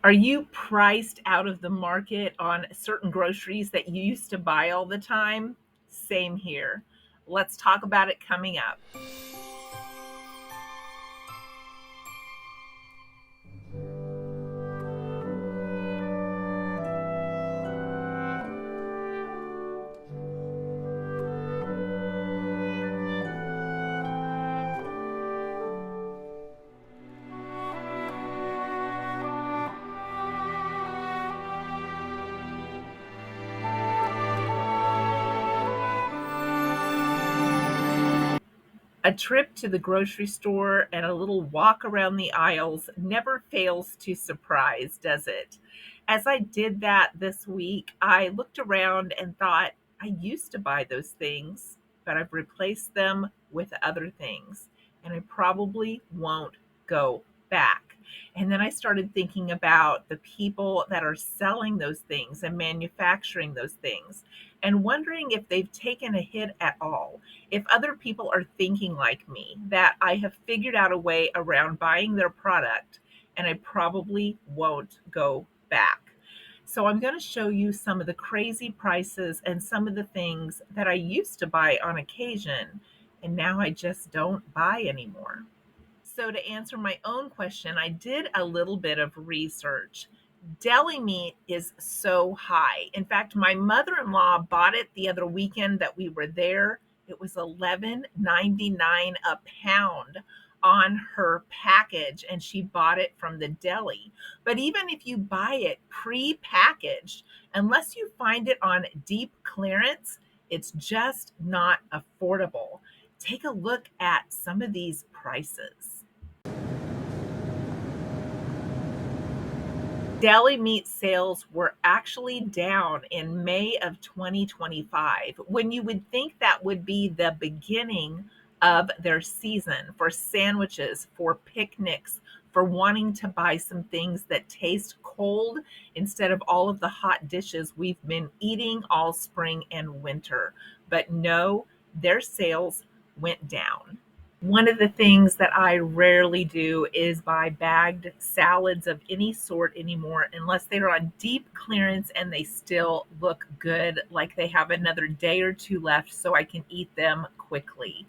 Are you priced out of the market on certain groceries that you used to buy all the time? Same here. Let's talk about it coming up. A trip to the grocery store and a little walk around the aisles never fails to surprise, does it? As I did that this week, I looked around and thought, I used to buy those things, but I've replaced them with other things, and I probably won't go back. And then I started thinking about the people that are selling those things and manufacturing those things, and wondering if they've taken a hit at all, if other people are thinking like me, that I have figured out a way around buying their product and I probably won't go back. So, I'm going to show you some of the crazy prices and some of the things that I used to buy on occasion and now I just don't buy anymore. So, to answer my own question, I did a little bit of research. Deli meat is so high. In fact, my mother-in-law bought it the other weekend that we were there. It was 11.99 a pound on her package, and she bought it from the deli. But even if you buy it pre-packaged, unless you find it on deep clearance, it's just not affordable. Take a look at some of these prices. Deli meat sales were actually down in May of 2025, when you would think that would be the beginning of their season for sandwiches, for picnics, for wanting to buy some things that taste cold instead of all of the hot dishes we've been eating all spring and winter. But no, their sales went down. One of the things that I rarely do is buy bagged salads of any sort anymore unless they're on deep clearance and they still look good, like they have another day or two left so I can eat them quickly.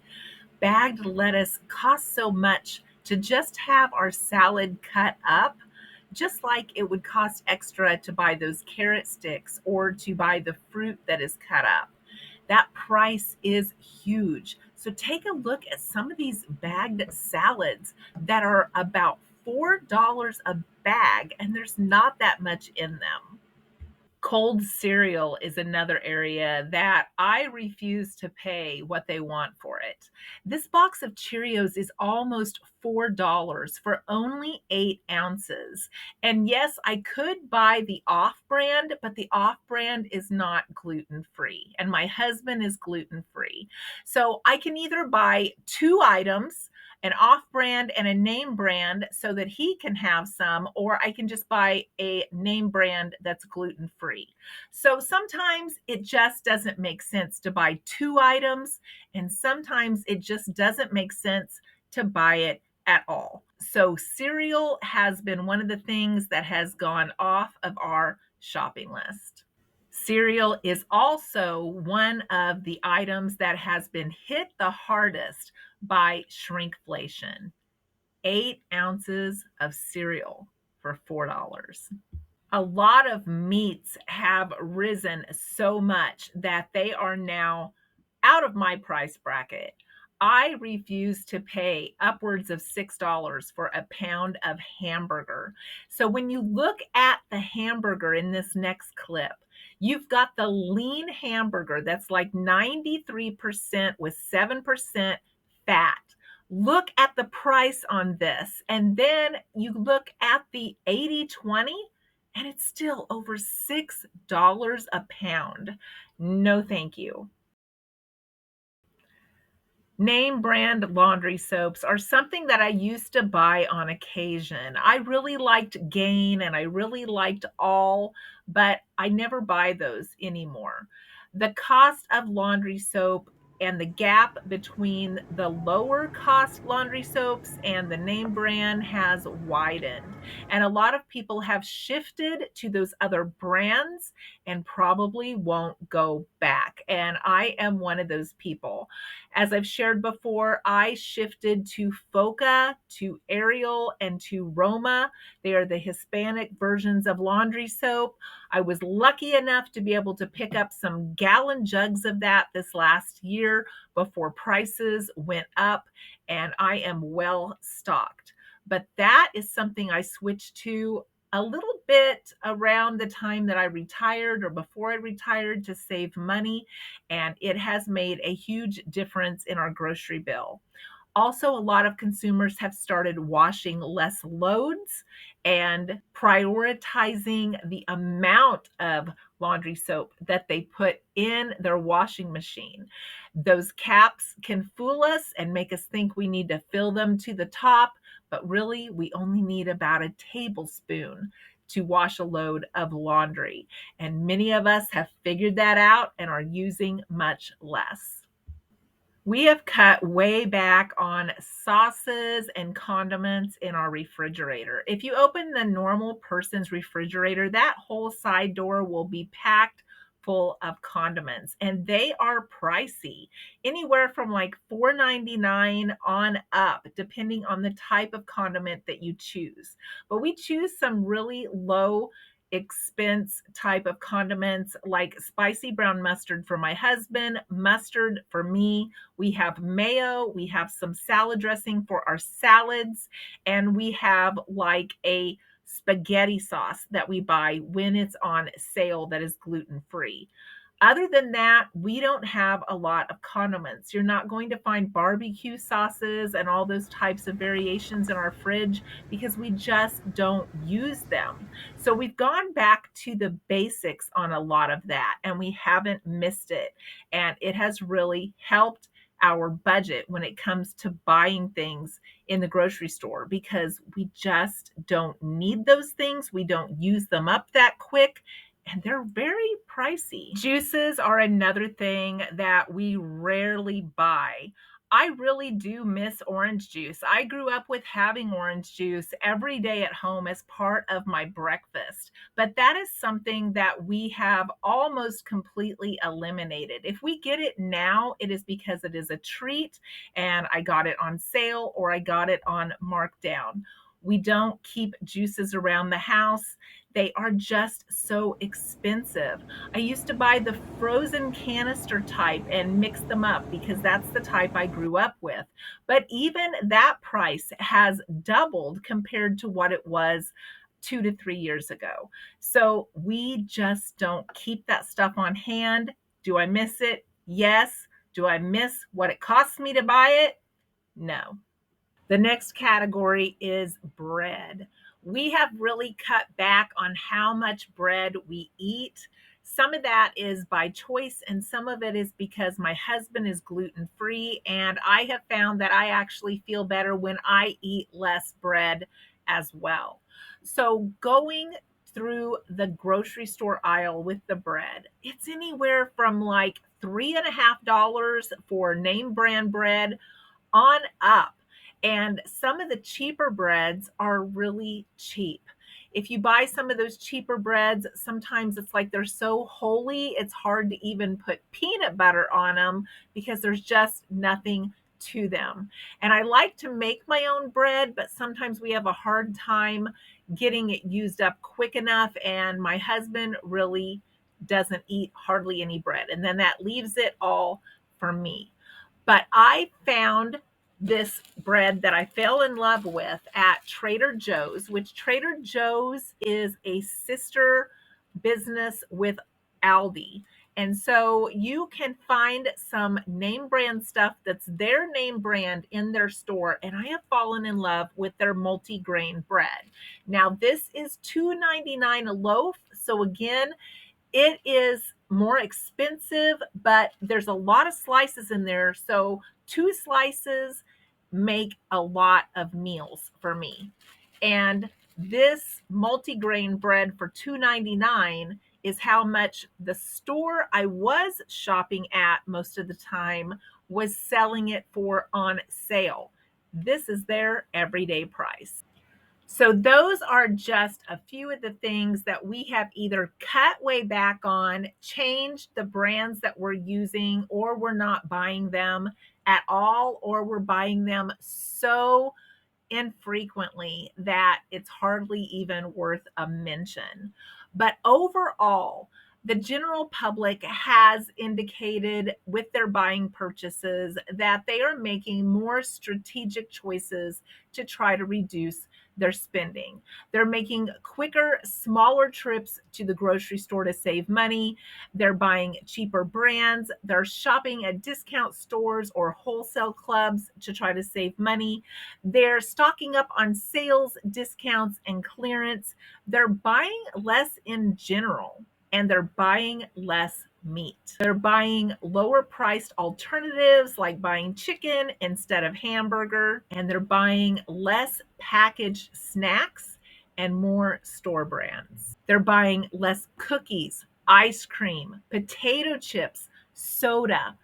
Bagged lettuce costs so much to just have our salad cut up, just like it would cost extra to buy those carrot sticks or to buy the fruit that is cut up. That price is huge. So take a look at some of these bagged salads that are about $4 a bag, and there's not that much in them. Cold cereal is another area that I refuse to pay what they want for it. This box of Cheerios is almost $4 for only 8 ounces. And yes, I could buy the off brand, but the off brand is not gluten free. And my husband is gluten free. So I can either buy two items, an off brand and a name brand, so that he can have some, or I can just buy a name brand that's gluten free. So sometimes it just doesn't make sense to buy two items, and sometimes it just doesn't make sense to buy it at all. So cereal has been one of the things that has gone off of our shopping list. Cereal is also one of the items that has been hit the hardest by shrinkflation. 8 ounces of cereal for $4. A lot of meats have risen so much that they are now out of my price bracket. I refuse to pay upwards of $6 for a pound of hamburger. So when you look at the hamburger in this next clip, you've got the lean hamburger that's like 93% with 7% fat. Look at the price on this. And then you look at the 80/20, and it's still over $6 a pound. No, thank you. Name brand laundry soaps are something that I used to buy on occasion. I really liked Gain and I really liked All, but I never buy those anymore. The cost of laundry soap and the gap between the lower cost laundry soaps and the name brand has widened. And a lot of people have shifted to those other brands and probably won't go back. And I am one of those people. As I've shared before, I shifted to Foca, to Ariel, and to Roma. They are the Hispanic versions of laundry soap. I was lucky enough to be able to pick up some gallon jugs of that this last year before prices went up, and I am well stocked. But that is something I switched to a little bit around the time that I retired or before I retired to save money, and it has made a huge difference in our grocery bill. Also, a lot of consumers have started washing less loads and prioritizing the amount of laundry soap that they put in their washing machine. Those caps can fool us and make us think we need to fill them to the top, but really, we only need about a tablespoon to wash a load of laundry. And many of us have figured that out and are using much less. We have cut way back on sauces and condiments in our refrigerator. If you open the normal person's refrigerator, that whole side door will be packed full of condiments, and they are pricey, anywhere from like $4.99 on up, depending on the type of condiment that you choose. But we choose some really low expense type of condiments like spicy brown mustard for my husband, mustard for me. We have mayo, we have some salad dressing for our salads, and we have like a spaghetti sauce that we buy when it's on sale that is gluten free. Other than that, we don't have a lot of condiments. You're not going to find barbecue sauces and all those types of variations in our fridge because we just don't use them. So we've gone back to the basics on a lot of that, and we haven't missed it. And it has really helped our budget when it comes to buying things in the grocery store because we just don't need those things. We don't use them up that quick, and they're very pricey. Juices are another thing that we rarely buy. I really do miss orange juice. I grew up with having orange juice every day at home as part of my breakfast, but that is something that we have almost completely eliminated. If we get it now, it is because it is a treat and I got it on sale or I got it on markdown. We don't keep juices around the house. They are just so expensive. I used to buy the frozen canister type and mix them up because that's the type I grew up with. But even that price has doubled compared to what it was 2 to 3 years ago. So we just don't keep that stuff on hand. Do I miss it? Yes. Do I miss what it costs me to buy it? No. The next category is bread. We have really cut back on how much bread we eat. Some of that is by choice, and some of it is because my husband is gluten free. And I have found that I actually feel better when I eat less bread as well. So, going through the grocery store aisle with the bread, it's anywhere from like $3.50 for name brand bread on up. And some of the cheaper breads are really cheap. If you buy some of those cheaper breads, sometimes it's like they're so holy, it's hard to even put peanut butter on them because there's just nothing to them. And I like to make my own bread, but sometimes we have a hard time getting it used up quick enough. And my husband really doesn't eat hardly any bread. And then that leaves it all for me. But I found this bread that I fell in love with at Trader Joe's, which Trader Joe's is a sister business with Aldi. And so you can find some name brand stuff that's their name brand in their store. And I have fallen in love with their multi-grain bread. Now, this is $2.99 a loaf. So again, it is more expensive, but there's a lot of slices in there. So 2 slices make a lot of meals for me. And this multigrain bread for $2.99 is how much the store I was shopping at most of the time was selling it for on sale. This is their everyday price. So, those are just a few of the things that we have either cut way back on, changed the brands that we're using, or we're not buying them at all, or we're buying them so infrequently that it's hardly even worth a mention. But overall, the general public has indicated with their buying purchases that they are making more strategic choices to try to reduce their spending. They're making quicker, smaller trips to the grocery store to save money. They're buying cheaper brands. They're shopping at discount stores or wholesale clubs to try to save money. They're stocking up on sales, discounts, and clearance. They're buying less in general, and they're buying less meat. They're buying lower priced alternatives like buying chicken instead of hamburger, and they're buying less packaged snacks and more store brands. They're buying less cookies, ice cream, potato chips, soda,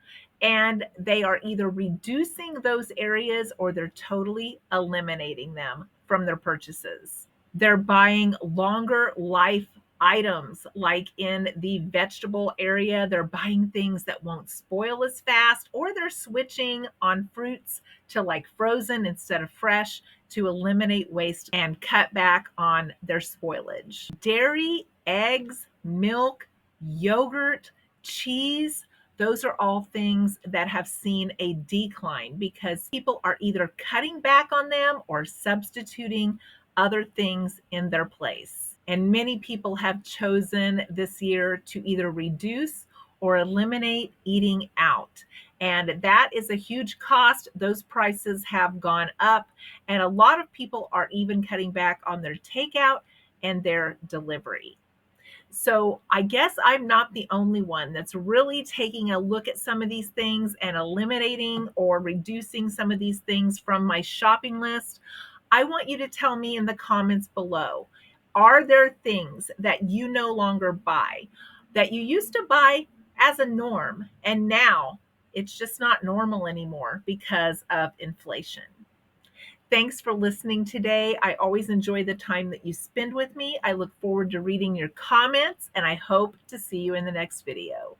and they are either reducing those areas or they're totally eliminating them from their purchases. They're buying longer life items, like in the vegetable area. They're buying things that won't spoil as fast, or they're switching on fruits to like frozen instead of fresh to eliminate waste and cut back on their spoilage. Dairy, eggs, milk, yogurt, cheese, those are all things that have seen a decline because people are either cutting back on them or substituting other things in their place. And many people have chosen this year to either reduce or eliminate eating out. And that is a huge cost. Those prices have gone up. And a lot of people are even cutting back on their takeout and their delivery. So I guess I'm not the only one that's really taking a look at some of these things and eliminating or reducing some of these things from my shopping list. I want you to tell me in the comments below, are there things that you no longer buy that you used to buy as a norm and now it's just not normal anymore because of inflation? Thanks for listening today. I always enjoy the time that you spend with me. I look forward to reading your comments, and I hope to see you in the next video.